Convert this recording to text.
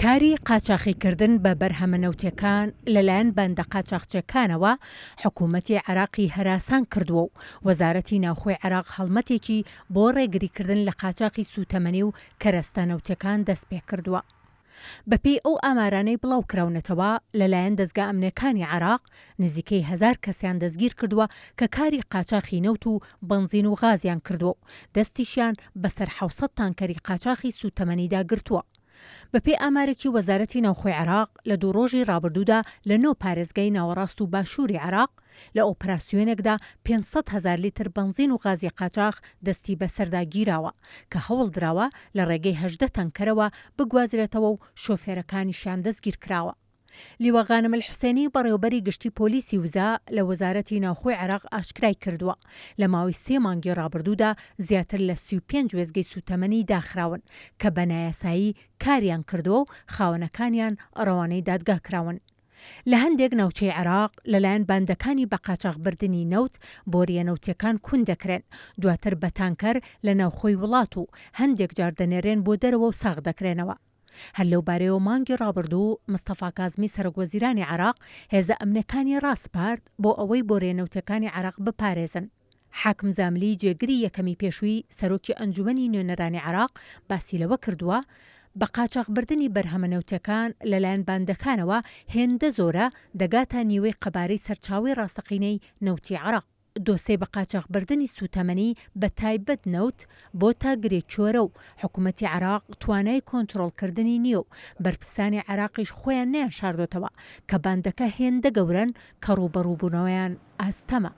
کاری قاچاقیکردن بە بەرهەمەنەوتیەکان لەلایەن بەندە قاچاقچیەکانەوە حکوومەتی عێراقی هەراسان کردووە و وەزارەتی ناوخۆی عێراق هەڵمەتێکی بۆ ڕێگریکردن لە قاچاقی سوتەمەنی و کەرەستانەوتیەکان دەست پێ کردووە. بەپێی ئەو ئامارانەی بڵاو کراونەتەوە لەلایەن دەستگا ئەمنیەکانی عێراق نزیکەی 1000 کەسیان دەستگیر کردووە کە کاری قاچاقی نەوت و بنزین و غازیان کردووە و دەستیشیان بەسەر 700 تانکەری قاچاقی سوتەمەنیدا گرتووە. بەپێی ئامارێکی وەزارەتی ناوخۆی عێراق لە 2 ڕۆژی ڕابردوودا لە 9 پارێزگای ناوەڕاست و باشووری عێراق لە ئۆپراسیۆنێکدا 500,000 لیتر بنزین و غازی قاچاق دەستی بەسەردا گیراوە کە هەوڵ دراوە لە ڕێگەی 18 تەنکەرەوە بگوازرێتەوە و شۆفێرەکانیشیان دەستگیر کراوە. لیوە غانم الحوسێنی بەڕێوەبەری گشتی پۆلیسی وزا لە وەزارەتی ناوخۆی عێراق ئاشکرای کردووە لە ماوەی 3 مانگی ڕابردوودا زیاتر لە 35 وێزگەی سوتەمەنی داخراون کە بە نایاسایی کاریان کردووە و خاوەنەکانیان ڕەوانەی دادگا کراون. لە هەندێک ناوچەی عێراق لەلایەن باندەکانی بە قاچاقبردنی نەوت بۆریە نەوتیەکان کون دەکرێن دواتر بە تانکەر لە ناوخۆی وڵات و هەندێک جار دەنێرێن بۆ دەرەوە و ساغ دەکرێنەوە. هەر لەو بارەیەوە مانگی ڕابردوو مستەفا کازمی سەرۆکوەزیرانی عێراق هێزە ئەمنیەکانی ڕاستپارد بۆ ئەوەی بۆرێنەوتیەکانی عێراق بپارێزن. حاکم زاملی جێگری یەکەمی پێشووی سەرۆکی ئەنجومەنی نوێنەرانی عێراق باسی لەوە کردووە بە قاچاقبردنی بەرهەمەنەوتیەکان لەلایەن باندەکانەوە هێندە زۆرە دەگاتە نیوەی قەبارەی سەرچاوی ڕاستەقینەی نەوتی عێراق. دۆسەی بە قاچاقبردنی سوتەمەنی بە تایبەت نەوت بۆ تا گرێکیۆرە و حکوومەتی عێراق توانای کۆنتڕۆڵکردنی نییە و بەرپرسانی عێراقیش خۆیان نیان شاردۆتەوە کە باندەکە هێندە گەورەن کە ڕوبەڕووبوونەوەیان ئاستەمە.